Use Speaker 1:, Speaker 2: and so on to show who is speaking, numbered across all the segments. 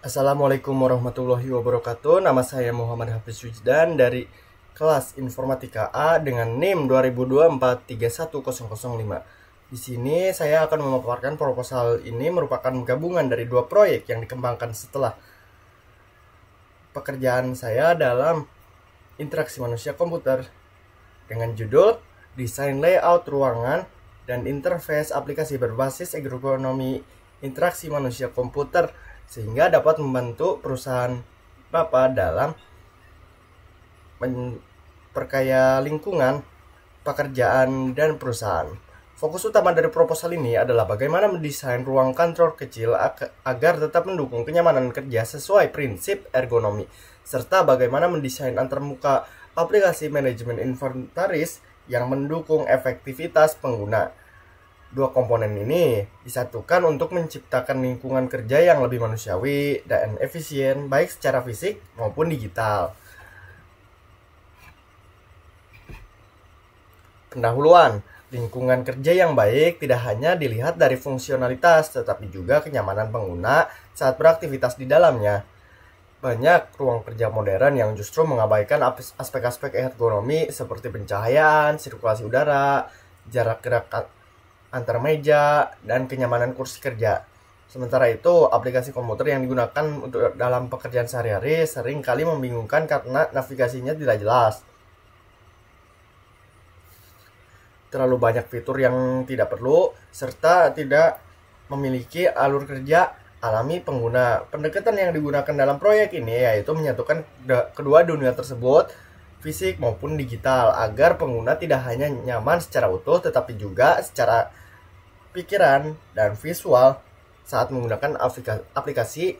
Speaker 1: Assalamualaikum warahmatullahi wabarakatuh. Nama saya Muhammad Hafiz Wijdan dari kelas Informatika A dengan NIM 2024310005. Di sini saya akan memaparkan proposal ini merupakan gabungan dari dua proyek yang dikembangkan setelah pekerjaan saya dalam interaksi manusia komputer dengan judul Desain Layout Ruangan dan Interface Aplikasi Berbasis Ergonomi Interaksi Manusia Komputer sehingga dapat membantu perusahaan Bapak dalam memperkaya lingkungan pekerjaan dan perusahaan. Fokus utama dari proposal ini adalah bagaimana mendesain ruang kantor kecil agar tetap mendukung kenyamanan kerja sesuai prinsip ergonomi, serta bagaimana mendesain antarmuka aplikasi manajemen inventaris yang mendukung efektivitas pengguna. Dua komponen ini disatukan untuk menciptakan lingkungan kerja yang lebih manusiawi dan efisien baik secara fisik maupun digital. Pendahuluan, lingkungan kerja yang baik tidak hanya dilihat dari fungsionalitas tetapi juga kenyamanan pengguna saat beraktivitas di dalamnya. Banyak ruang kerja modern yang justru mengabaikan aspek-aspek ergonomi seperti pencahayaan, sirkulasi udara, jarak gerak antar meja, dan kenyamanan kursi kerja. Sementara itu, aplikasi komputer yang digunakan untuk dalam pekerjaan sehari-hari sering kali membingungkan karena navigasinya tidak jelas. Terlalu banyak fitur yang tidak perlu, serta tidak memiliki alur kerja alami pengguna. Pendekatan yang digunakan dalam proyek ini yaitu menyatukan kedua dunia tersebut, fisik maupun digital, agar pengguna tidak hanya nyaman secara utuh tetapi juga secara pikiran dan visual saat menggunakan aplikasi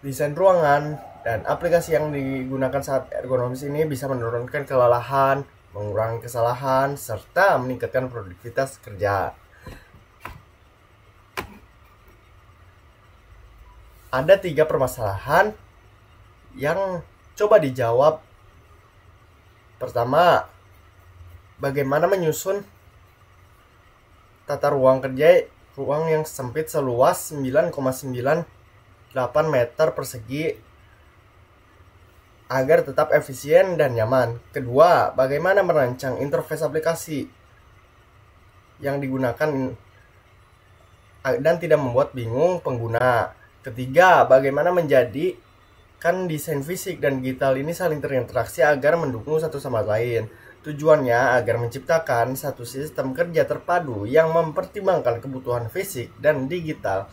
Speaker 1: desain ruangan. Dan aplikasi yang digunakan saat ergonomis ini bisa menurunkan kelelahan, mengurangi kesalahan, serta meningkatkan produktivitas kerja. Ada 3 permasalahan yang coba dijawab. Pertama, bagaimana menyusun tata ruang kerja ruang yang sempit seluas 9,98 meter persegi agar tetap efisien dan nyaman. Kedua, bagaimana merancang interface aplikasi yang digunakan dan tidak membuat bingung pengguna. Ketiga, bagaimana menjadikan desain fisik dan digital ini saling terinteraksi agar mendukung satu sama lain. Tujuannya agar menciptakan satu sistem kerja terpadu yang mempertimbangkan kebutuhan fisik dan digital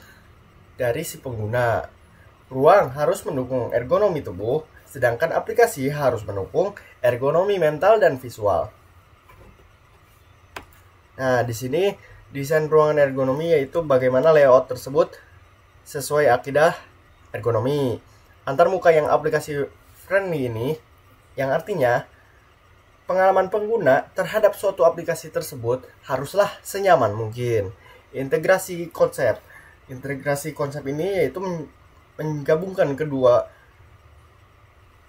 Speaker 1: dari si pengguna. Ruang harus mendukung ergonomi tubuh, sedangkan aplikasi harus mendukung ergonomi mental dan visual. Nah, di sini desain ruangan ergonomi yaitu bagaimana layout tersebut sesuai akidah ergonomi. Antarmuka yang aplikasi friendly ini, yang artinya pengalaman pengguna terhadap suatu aplikasi tersebut haruslah senyaman mungkin. Integrasi konsep ini yaitu menggabungkan kedua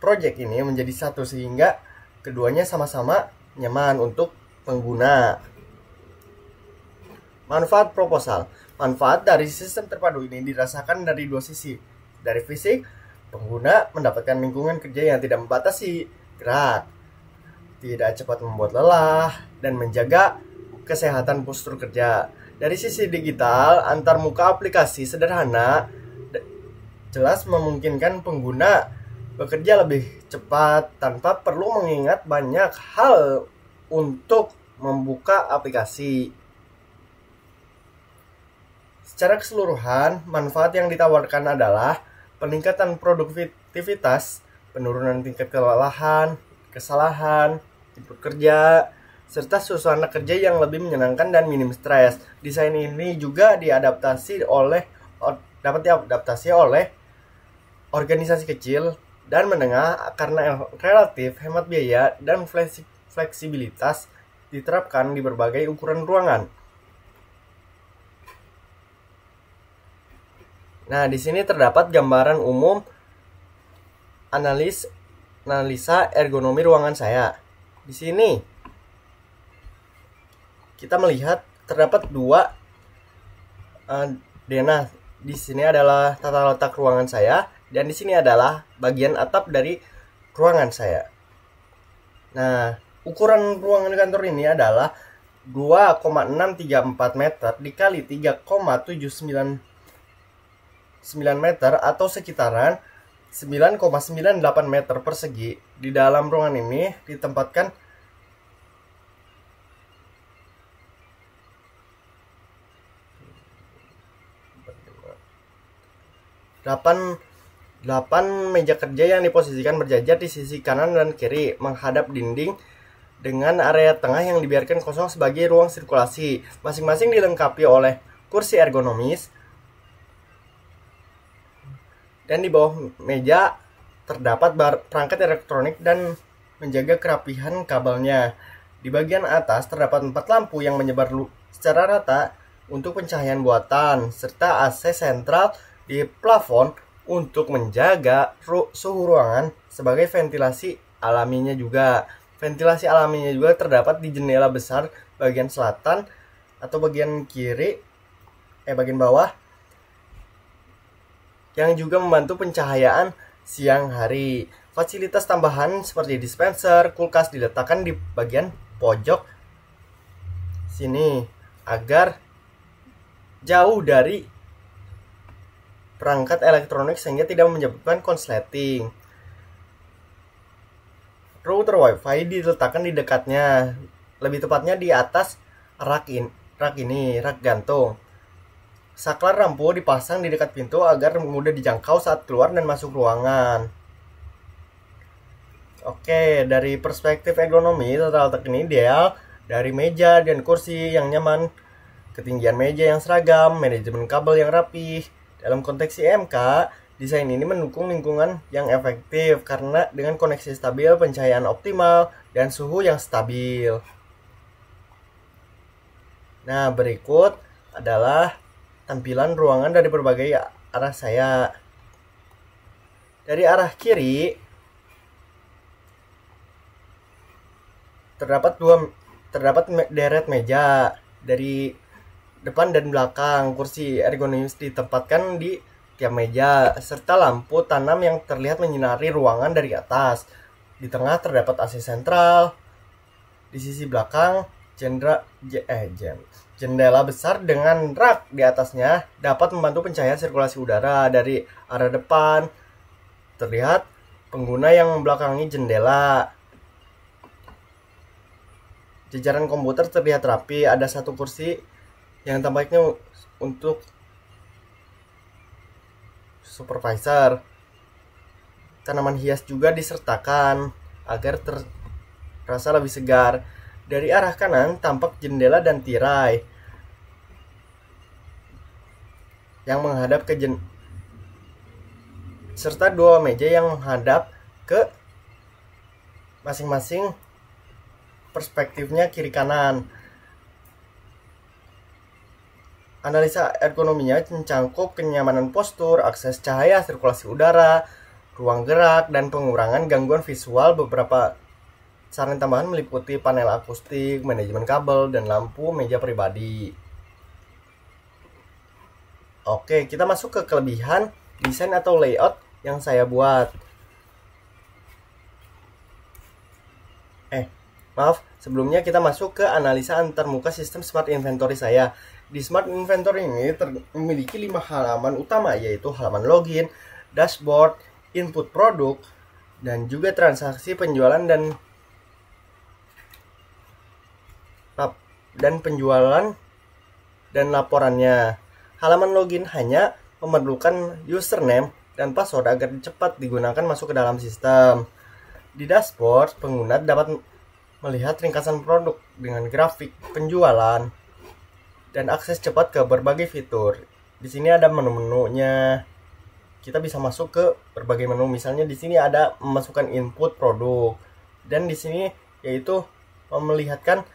Speaker 1: proyek ini menjadi satu sehingga keduanya sama-sama nyaman untuk pengguna. Manfaat proposal. Manfaat dari sistem terpadu ini dirasakan dari dua sisi. Dari fisik, pengguna mendapatkan lingkungan kerja yang tidak membatasi gerak, tidak cepat membuat lelah, dan menjaga kesehatan postur kerja. Dari sisi digital, antarmuka aplikasi sederhana jelas memungkinkan pengguna bekerja lebih cepat tanpa perlu mengingat banyak hal untuk membuka aplikasi. Secara keseluruhan, manfaat yang ditawarkan adalah peningkatan produktivitas, penurunan tingkat kelelahan, kesalahan, tipe kerja, serta suasana kerja yang lebih menyenangkan dan minim stres. Desain ini juga dapat diadaptasi oleh organisasi kecil dan menengah karena relatif hemat biaya dan fleksibilitas diterapkan di berbagai ukuran ruangan. Nah, di sini terdapat gambaran umum analisa ergonomi ruangan saya. Di sini kita melihat terdapat dua denah di sini adalah tata letak ruangan saya dan di sini adalah bagian atap dari ruangan saya. Nah, ukuran ruangan kantor ini adalah 2,634 meter dikali 3,799 meter atau sekitaran 9,98 meter persegi. Di dalam ruangan ini ditempatkan 8 meja kerja yang diposisikan berjajar di sisi kanan dan kiri menghadap dinding dengan area tengah yang dibiarkan kosong sebagai ruang sirkulasi. Masing-masing dilengkapi oleh kursi ergonomis dan di bawah meja terdapat perangkat elektronik dan menjaga kerapihan kabelnya. Di bagian atas terdapat 4 lampu yang menyebar secara rata untuk pencahayaan buatan serta AC sentral di plafon untuk menjaga suhu ruangan sebagai ventilasi alaminya juga. Ventilasi alaminya juga terdapat di jendela besar bagian selatan atau bagian kiri, bagian bawah, yang juga membantu pencahayaan siang hari. Fasilitas tambahan seperti dispenser, kulkas diletakkan di bagian pojok sini agar jauh dari perangkat elektronik sehingga tidak menyebabkan konsleting. Router WiFi diletakkan di dekatnya, lebih tepatnya di atas rak gantung. Saklar lampu dipasang di dekat pintu agar mudah dijangkau saat keluar dan masuk ruangan. Oke, dari perspektif ergonomi, tata letak ini ideal dari meja dan kursi yang nyaman, ketinggian meja yang seragam, manajemen kabel yang rapih. Dalam konteks IMK, desain ini mendukung lingkungan yang efektif karena dengan koneksi stabil, pencahayaan optimal, dan suhu yang stabil. Nah, berikut adalah tampilan ruangan dari berbagai arah saya. Dari arah kiri terdapat deret meja. Dari depan dan belakang, kursi ergonomis ditempatkan di tiap meja serta lampu tanam yang terlihat menyinari ruangan dari atas. Di tengah terdapat AC sentral. Di sisi belakang jendela besar dengan rak di atasnya dapat membantu pencahayaan sirkulasi udara. Dari arah depan terlihat pengguna yang membelakangi jendela. Jajaran komputer terlihat rapi, ada satu kursi yang tampaknya untuk supervisor. Tanaman hias juga disertakan agar terasa lebih segar. Dari arah kanan tampak jendela dan tirai yang menghadap ke serta 2 meja yang menghadap ke masing-masing perspektifnya kiri kanan. Analisa ergonominya mencangkup kenyamanan postur, akses cahaya, sirkulasi udara, ruang gerak, dan pengurangan gangguan visual. Beberapa saran tambahan meliputi panel akustik, manajemen kabel, dan lampu meja pribadi. Oke, kita masuk ke kelebihan desain atau layout yang saya buat. Sebelumnya kita masuk ke analisa antarmuka sistem Smart Inventory saya. Di Smart Inventory ini memiliki 5 halaman utama, yaitu halaman login, dashboard, input produk, dan juga transaksi penjualan penjualan dan laporannya. Halaman login hanya memerlukan username dan password agar cepat digunakan masuk ke dalam sistem. Di dashboard, pengguna dapat melihat ringkasan produk dengan grafik penjualan dan akses cepat ke berbagai fitur. Di sini ada menu-menunya. Kita bisa masuk ke berbagai menu. Misalnya di sini ada memasukkan input produk, dan di sini yaitu melihatkan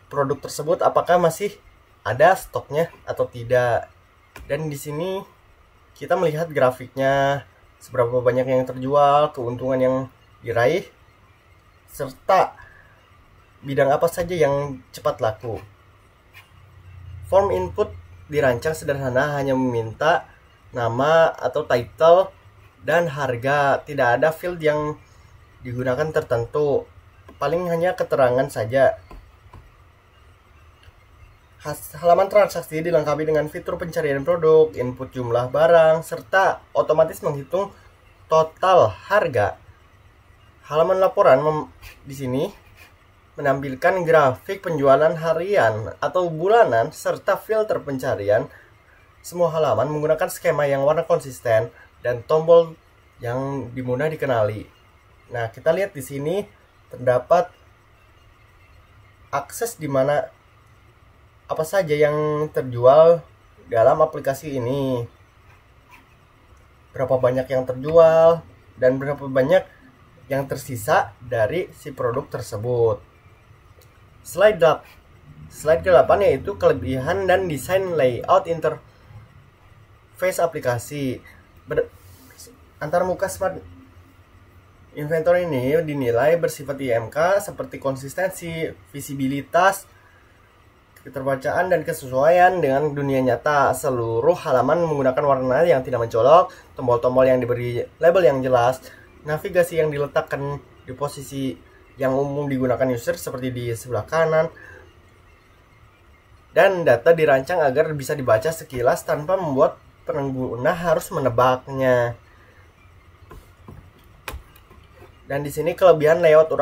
Speaker 1: produk tersebut apakah masih ada stoknya atau tidak. Dan di sini kita melihat grafiknya, seberapa banyak yang terjual, keuntungan yang diraih, serta bidang apa saja yang cepat laku. Form input dirancang sederhana, hanya meminta nama atau title dan harga. Tidak ada field yang digunakan tertentu, paling hanya keterangan saja. Halaman transaksi dilengkapi dengan fitur pencarian produk, input jumlah barang, serta otomatis menghitung total harga. Halaman laporan di sini menampilkan grafik penjualan harian atau bulanan serta filter pencarian. Semua halaman menggunakan skema yang warna konsisten dan tombol yang mudah dikenali. Nah, kita lihat di sini terdapat akses di mana apa saja yang terjual dalam aplikasi ini, berapa banyak yang terjual dan berapa banyak yang tersisa dari si produk tersebut. Slide 8 yaitu kelebihan dan desain layout interface aplikasi. Antarmuka Smart Inventory ini dinilai bersifat IMK seperti konsistensi, visibilitas, keterbacaan, dan kesesuaian dengan dunia nyata. Seluruh halaman menggunakan warna yang tidak mencolok, tombol-tombol yang diberi label yang jelas, navigasi yang diletakkan di posisi yang umum digunakan user seperti di sebelah kanan, dan data dirancang agar bisa dibaca sekilas tanpa membuat pengguna harus menebaknya. Dan di sini kelebihan layout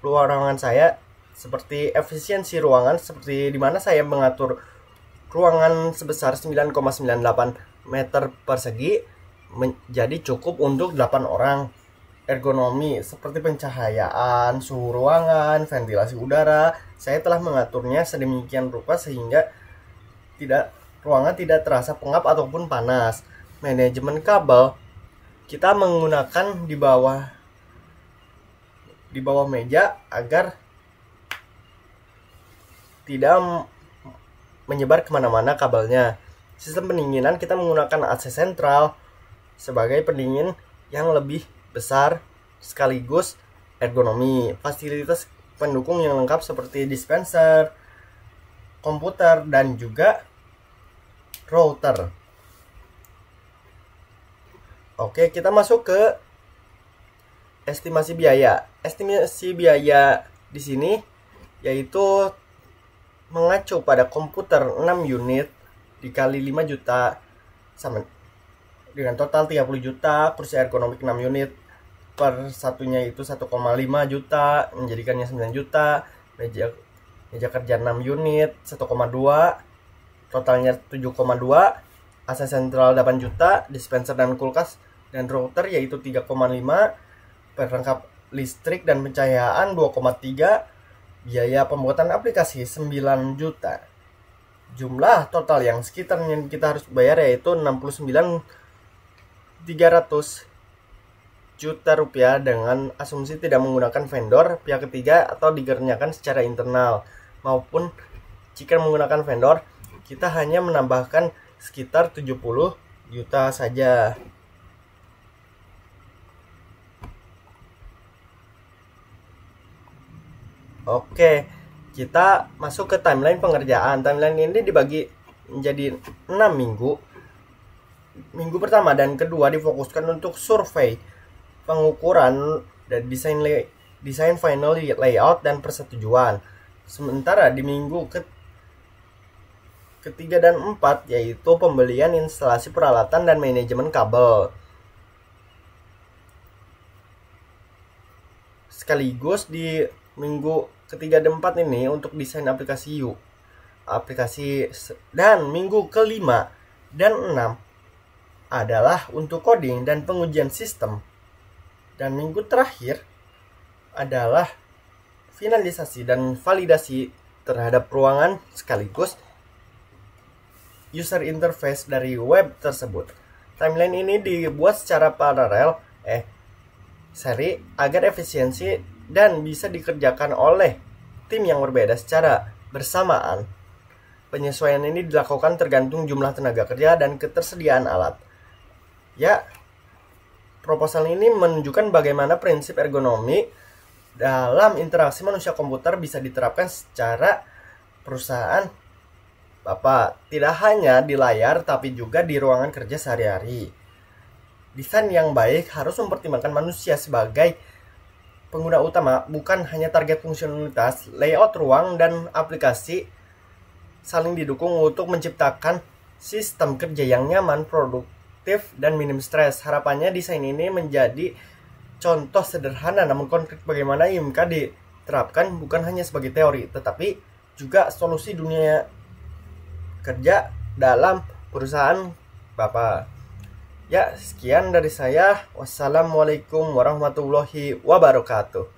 Speaker 1: ruangan saya seperti efisiensi ruangan, seperti di mana saya mengatur ruangan sebesar 9,98 meter persegi menjadi cukup untuk 8 orang. Ergonomi seperti pencahayaan, suhu ruangan, ventilasi udara, saya telah mengaturnya sedemikian rupa sehingga ruangan tidak terasa pengap ataupun panas. Manajemen kabel, kita menggunakan di bawah meja agar tidak menyebar kemana-mana kabelnya. Sistem pendinginan, kita menggunakan AC sentral sebagai pendingin yang lebih besar sekaligus ergonomi. Fasilitas pendukung yang lengkap seperti dispenser, komputer, dan juga router. Oke, kita masuk ke estimasi biaya. Estimasi biaya di sini yaitu mengacu pada komputer 6 unit dikali 5 juta sama dengan total 30 juta, kursi ergonomik 6 unit per satunya itu 1,5 juta, menjadikannya 9 juta, meja kerja 6 unit 1,2, totalnya 7,2, AC sentral 8 juta, dispenser dan kulkas dan router yaitu 3,5, perangkap listrik dan pencahayaan 2,3, biaya pembuatan aplikasi 9 juta. Jumlah total yang sekitar yang kita harus bayar yaitu 69.300 juta rupiah dengan asumsi tidak menggunakan vendor pihak ketiga atau dikerjakan secara internal, maupun jika menggunakan vendor kita hanya menambahkan sekitar 70 juta saja. Oke, kita masuk ke timeline pengerjaan. Timeline ini dibagi menjadi 6 minggu. Minggu pertama dan kedua difokuskan untuk survei, pengukuran, dan desain final layout dan persetujuan. Sementara di minggu ketiga dan 4 yaitu pembelian, instalasi peralatan, dan manajemen kabel. Sekaligus di minggu ketiga dan 4 ini untuk desain aplikasi dan minggu kelima dan 6 adalah untuk coding dan pengujian sistem, dan minggu terakhir adalah finalisasi dan validasi terhadap ruangan sekaligus user interface dari web tersebut. Timeline ini dibuat secara paralel seri agar efisiensi dan bisa dikerjakan oleh tim yang berbeda secara bersamaan. Penyesuaian ini dilakukan tergantung jumlah tenaga kerja dan ketersediaan alat. Ya, proposal ini menunjukkan bagaimana prinsip ergonomi dalam interaksi manusia komputer bisa diterapkan secara perusahaan Bapak, tidak hanya di layar tapi juga di ruangan kerja sehari-hari. Desain yang baik harus mempertimbangkan manusia sebagai pengguna utama, bukan hanya target fungsionalitas. Layout ruang dan aplikasi saling didukung untuk menciptakan sistem kerja yang nyaman, produktif, dan minim stres. Harapannya desain ini menjadi contoh sederhana namun konkret bagaimana IMK diterapkan bukan hanya sebagai teori, tetapi juga solusi dunia kerja dalam perusahaan Bapak. Ya, sekian dari saya. Wassalamualaikum warahmatullahi wabarakatuh.